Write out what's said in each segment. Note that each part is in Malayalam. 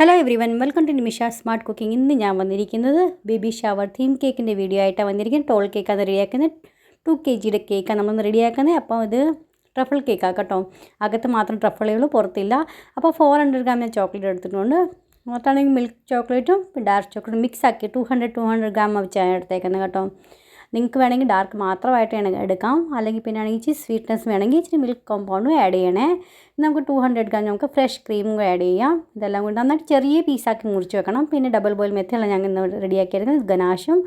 Hello everyone, welcome to Nimisha smart cooking. ഇന്ന് ഞാൻ വന്നിരിക്കുന്നത് ബേബി ഷവർ തീം കേക്കിൻ്റെ വീഡിയോ ആയിട്ടാണ് വന്നിരിക്കുന്നത്. ടോൾ കേക്കാണ് റെഡിയാക്കുന്നത്. 2 kg കേക്കാണ് നമ്മളൊന്ന് റെഡിയാക്കുന്നത്. അപ്പോൾ ഇത് ട്രഫിൾ കേക്കാണ് കേട്ടോ. അകത്ത് മാത്രം ട്രഫിളേ ഉള്ളൂ, പുറത്തില്ല. അപ്പോൾ 400 ഗ്രാം ഞാൻ ചോക്ലേറ്റ് എടുത്തിട്ടുണ്ട്. മൊത്തമാണെങ്കിൽ മിൽക്ക് ചോക്ലേറ്റും ഡാർക്ക് ചോക്ലേറ്റും മിക്സ് ആക്കി 200 ഗ്രാം വെച്ചാണ് എടുത്തേക്കുന്നത് കേട്ടോ. നിങ്ങൾക്ക് വേണമെങ്കിൽ ഡാർക്ക് മാത്രമായിട്ട് എടുക്കാം, അല്ലെങ്കിൽ പിന്നെ ആണെങ്കിൽ ഇച്ചിരി സ്വീറ്റ്നെസ് വേണമെങ്കിൽ ഇച്ചിരി മിൽക്ക് കോമ്പൗണ്ടും ആഡ് ചെയ്യണേ. നമുക്ക് 200 ഗ്രാം നമുക്ക് ഫ്രഷ് ക്രീമും ആഡ് ചെയ്യാം. ഇതെല്ലാം കൂടി നന്നായിട്ട് ചെറിയ പീസാക്കി മുറിച്ച് വെക്കണം. പിന്നെ ഡബിൾ ബോയിൽ മെത്തയാണ് ഞങ്ങൾ ഇന്ന് റെഡിയാക്കിയിരുന്നത്. ഗനാഷും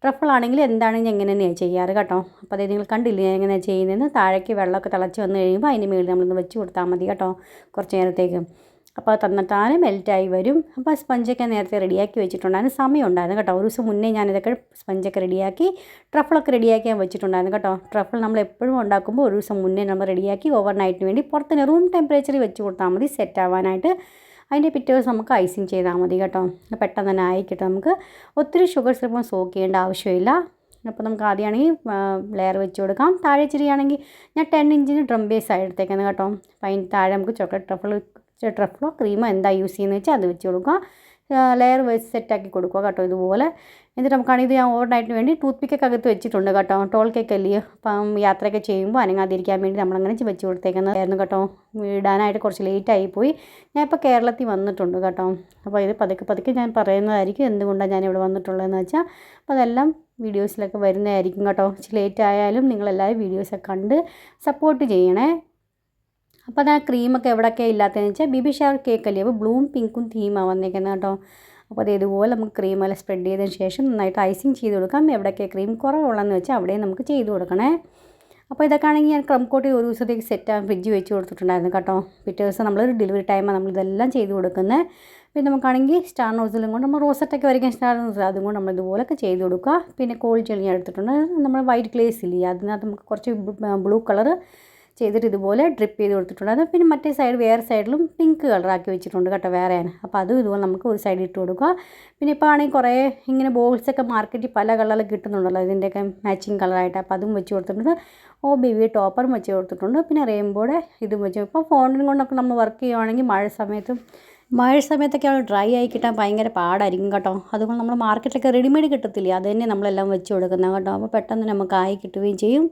ട്രഫിളാണെങ്കിൽ എന്താണെങ്കിൽ എങ്ങനെ തന്നെയാണ് ചെയ്യാറ് കേട്ടോ. അപ്പോൾ അതായത് നിങ്ങൾ കണ്ടില്ലേ ഞാൻ എങ്ങനെയാണ് ചെയ്യുന്നതെന്ന്. താഴേക്ക് വെള്ളമൊക്കെ തിളച്ച് വന്ന് കഴിയുമ്പോൾ അതിന് മുകളിൽ നമ്മളൊന്ന് വെച്ച് കൊടുത്താൽ മതി കേട്ടോ, കുറച്ച് നേരത്തേക്ക്. അപ്പോൾ തന്നിട്ടാണ് മെൽറ്റായി വരും. അപ്പോൾ സ്പഞ്ചൊക്കെ നേരത്തെ റെഡിയാക്കി വെച്ചിട്ടുണ്ടായിരുന്നു, സമയം ഉണ്ടായിരുന്നു കേട്ടോ. ഒരു ദിവസം മുന്നേ ഞാനിതൊക്കെ സ്പഞ്ചൊക്കെ റെഡിയാക്കി ട്രഫിളൊക്കെ റെഡിയാക്കി ഞാൻ വെച്ചിട്ടുണ്ടായിരുന്നു കേട്ടോ. ട്രഫിൾ നമ്മൾ എപ്പോഴും ഉണ്ടാക്കുമ്പോൾ ഒരു ദിവസം മുന്നേ നമ്മൾ റെഡിയാക്കി ഓവർനൈറ്റിന് വേണ്ടി പുറത്തിന് റൂം ടെമ്പറേച്ചറിൽ വെച്ച് കൊടുത്താൽ മതി സെറ്റ് ആവാനായിട്ട്. അതിൻ്റെ പിറ്റേ ദിവസം നമുക്ക് ഐസിങ് ചെയ്താൽ മതി കേട്ടോ. പെട്ടെന്ന് തന്നെ ആയിക്കിട്ടും. നമുക്ക് ഒത്തിരി ഷുഗർ സിറപ്പ് സോക്ക് ചെയ്യേണ്ട ആവശ്യമില്ല. അപ്പോൾ നമുക്ക് ആദ്യമാണെങ്കിൽ ലെയർ വെച്ച് കൊടുക്കാം. താഴെ ഇച്ചിരിയാണെങ്കിൽ ഞാൻ 10 ഇഞ്ചിന് ഡ്രം ബേസാണ് എടുത്തേക്കുന്നത് കേട്ടോ. അപ്പോൾ അതിന് താഴെ നമുക്ക് ചോക്ലേറ്റ് ട്രഫിളോ ക്രീമോ എന്താ യൂസ് ചെയ്യുന്നത് വെച്ചാൽ അത് വെച്ച് കൊടുക്കുക. ലെയർ വെച്ച് സെറ്റാക്കി കൊടുക്കുക കേട്ടോ ഇതുപോലെ. എന്നിട്ട് നമുക്കാണെങ്കിൽ ഇത് ഞാൻ ഓവർനൈറ്റിന് വേണ്ടി ടൂത്ത് പിക്കൊക്കെ അകത്ത് വെച്ചിട്ടുണ്ട് കേട്ടോ. ടോൾ കേക്ക് അല്ലേ, അപ്പം യാത്രയൊക്കെ ചെയ്യുമ്പോൾ അനങ്ങാതിരിക്കാൻ വേണ്ടി നമ്മളങ്ങനെ വെച്ച് കൊടുത്തേക്കുന്നതായിരുന്നു കേട്ടോ. ഇടാനായിട്ട് കുറച്ച് ലേറ്റായി പോയി. ഞാൻ ഇപ്പോൾ കേരളത്തിൽ വന്നിട്ടുണ്ട് കേട്ടോ. അപ്പോൾ ഇത് പതുക്കെ ഞാൻ പറയുന്നതായിരിക്കും എന്തുകൊണ്ടാണ് ഞാനിവിടെ വന്നിട്ടുള്ളതെന്ന് വെച്ചാൽ. അപ്പോൾ അതെല്ലാം വീഡിയോസിലൊക്കെ വരുന്നതായിരിക്കും കേട്ടോ. ലേറ്റ് ആയാലും നിങ്ങളെല്ലാവരും വീഡിയോസൊക്കെ കണ്ട് സപ്പോർട്ട് ചെയ്യണേ. അപ്പോൾ അത് ആ ക്രീമൊക്കെ എവിടെയൊക്കെ ഇല്ലാത്തതെന്ന് വെച്ചാൽ ബേബി ഷവർ കേക്കല്ലേ, അപ്പോൾ ബ്ലൂവും പിങ്കും തീമാണ് വന്നേക്കുന്നത് കേട്ടോ. അപ്പോൾ അത് ഇതുപോലെ നമുക്ക് ക്രീമെല്ലാം സ്പ്രെഡ് ചെയ്തതിന് ശേഷം നന്നായിട്ട് ഐസിങ് ചെയ്ത് കൊടുക്കാം. എവിടെയൊക്കെ ക്രീം കുറവുള്ളതെന്ന് വെച്ചാൽ അവിടെ നമുക്ക് ചെയ്ത് കൊടുക്കണേ. അപ്പോൾ ഇതൊക്കെ ആണെങ്കിൽ ഞാൻ ക്രം കോട്ടി ഒരു ദിവസത്തേക്ക് സെറ്റാകാൻ ഫ്രിഡ്ജ് വെച്ച് കൊടുത്തിട്ടുണ്ടായിരുന്നു കേട്ടോ. പിറ്റേ ദിവസം നമ്മളൊരു ഡെലിവറി ടൈമാണ് നമ്മളിതെല്ലാം ചെയ്ത് കൊടുക്കുന്നത്. പിന്നെ നമുക്കാണെങ്കിൽ സ്റ്റാർ നോസിലും കൊണ്ട് നമ്മൾ റോസറ്റൊക്കെ വരയ്ക്കാൻ സ്റ്റാർ നോസിൽ അതും കൊണ്ട് നമ്മൾ ഇതുപോലൊക്കെ ചെയ്ത് കൊടുക്കുക. പിന്നെ കോൾഡ് ജെൽ ഞാൻ എടുത്തിട്ടുണ്ട്. നമ്മൾ വൈറ്റ് ഗ്ലേസ് ഇല്ലേ, അതിനകത്ത് നമുക്ക് കുറച്ച് ബ്ലൂ കളർ ചെയ്തിട്ട് ഇതുപോലെ ഡ്രിപ്പ് ചെയ്ത് കൊടുത്തിട്ടുണ്ട്. പിന്നെ മറ്റേ സൈഡ് വേറെ സൈഡിലും പിങ്ക് കളറാക്കി വെച്ചിട്ടുണ്ട് കേട്ടോ വേറെയാണ്. അപ്പോൾ അതും ഇതുപോലെ നമുക്ക് ഒരു സൈഡിൽ ഇട്ട് കൊടുക്കുക. പിന്നെ ഇപ്പോൾ ആണെങ്കിൽ കുറേ ഇങ്ങനെ ബോൾസൊക്കെ മാർക്കറ്റിൽ പല കളറിൽ കിട്ടുന്നുണ്ടല്ലോ ഇതിൻ്റെയൊക്കെ മാച്ചിങ് കളറായിട്ട്. അപ്പോൾ അതും വെച്ച് കൊടുത്തിട്ടുണ്ട്. ബേബി ടോപ്പറും വെച്ച് കൊടുത്തിട്ടുണ്ട്. പിന്നെ റെയിൻബോയുടെ ഇതും വെച്ച്. ഇപ്പോൾ ഫോണിനും കൊണ്ടൊക്കെ നമ്മൾ വർക്ക് ചെയ്യുവാണെങ്കിൽ മഴ സമയത്തൊക്കെ ഡ്രൈ ആയി കിട്ടാൻ ഭയങ്കര പാടായിരിക്കും കേട്ടോ. അതുകൊണ്ട് നമ്മൾ മാർക്കറ്റിലൊക്കെ റെഡിമെയ്ഡ് കിട്ടത്തില്ലേ, അത് തന്നെ നമ്മളെല്ലാം വെച്ച് കൊടുക്കുന്നത് കേട്ടോ. അപ്പോൾ പെട്ടെന്ന് നമുക്ക് ആയി കിട്ടുകയും ചെയ്യും.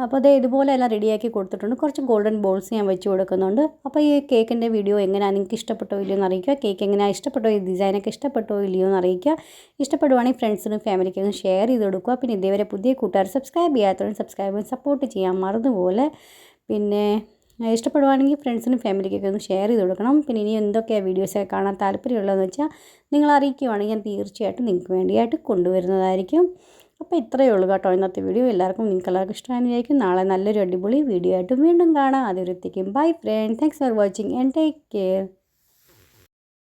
അപ്പോൾ അതേ ഇതുപോലെ എല്ലാം റെഡിയാക്കി കൊടുത്തിട്ടുണ്ട്. കുറച്ച് ഗോൾഡൻ ബോൾസ് ഞാൻ വെച്ച് കൊടുക്കുന്നുണ്ട്. അപ്പോൾ ഈ കേക്കിൻ്റെ വീഡിയോ എങ്ങനെയാണ് നിങ്ങൾക്ക് ഇഷ്ടപ്പെട്ടോ ഇല്ലയോ എന്ന് അറിയിക്കുക. കേക്ക് എങ്ങനെയാണ് ഇഷ്ടപ്പെട്ടോ, ഈ ഡിസൈനൊക്കെ ഇഷ്ടപ്പെട്ടോ ഇല്ലയോ എന്ന് അറിയിക്കുക. ഇഷ്ടപ്പെടുവാണെങ്കിൽ ഫ്രണ്ട്സിനും ഫാമിലിക്കൊന്നും ഷെയർ ചെയ്ത് കൊടുക്കുക. പിന്നെ ഇതേവരെ പുതിയ കൂട്ടുകാർ സബ്സ്ക്രൈബ് ചെയ്യാത്തവരും സബ്സ്ക്രൈബ് സപ്പോർട്ട് ചെയ്യാൻ മറന്നുപോലെ. പിന്നെ ഇഷ്ടപ്പെടുവാണെങ്കിൽ ഫ്രണ്ട്സിനും ഫാമിലിക്കൊക്കെ ഒന്ന് ഷെയർ ചെയ്ത് കൊടുക്കണം. പിന്നെ ഇനി എന്തൊക്കെയാണ് വീഡിയോസൊക്കെ കാണാൻ താല്പര്യമുള്ളതെന്ന് വെച്ചാൽ നിങ്ങൾ അറിയിക്കുകയാണെങ്കിൽ ഞാൻ തീർച്ചയായിട്ടും നിങ്ങൾക്ക് വേണ്ടിയായിട്ട് കൊണ്ടുവരുന്നതായിരിക്കും. അപ്പോൾ ഇത്രയേ ഉള്ളൂ കേട്ടോ ഇന്നത്തെ വീഡിയോ. നിങ്ങൾക്ക് എല്ലാവർക്കും ഇഷ്ടമായിരിക്കും. നാളെ നല്ലൊരു അടിപൊളി വീഡിയോ ആയിട്ട് വീണ്ടും കാണാം. അതുവരെത്തേക്കും bye friend, thanks for watching and take care.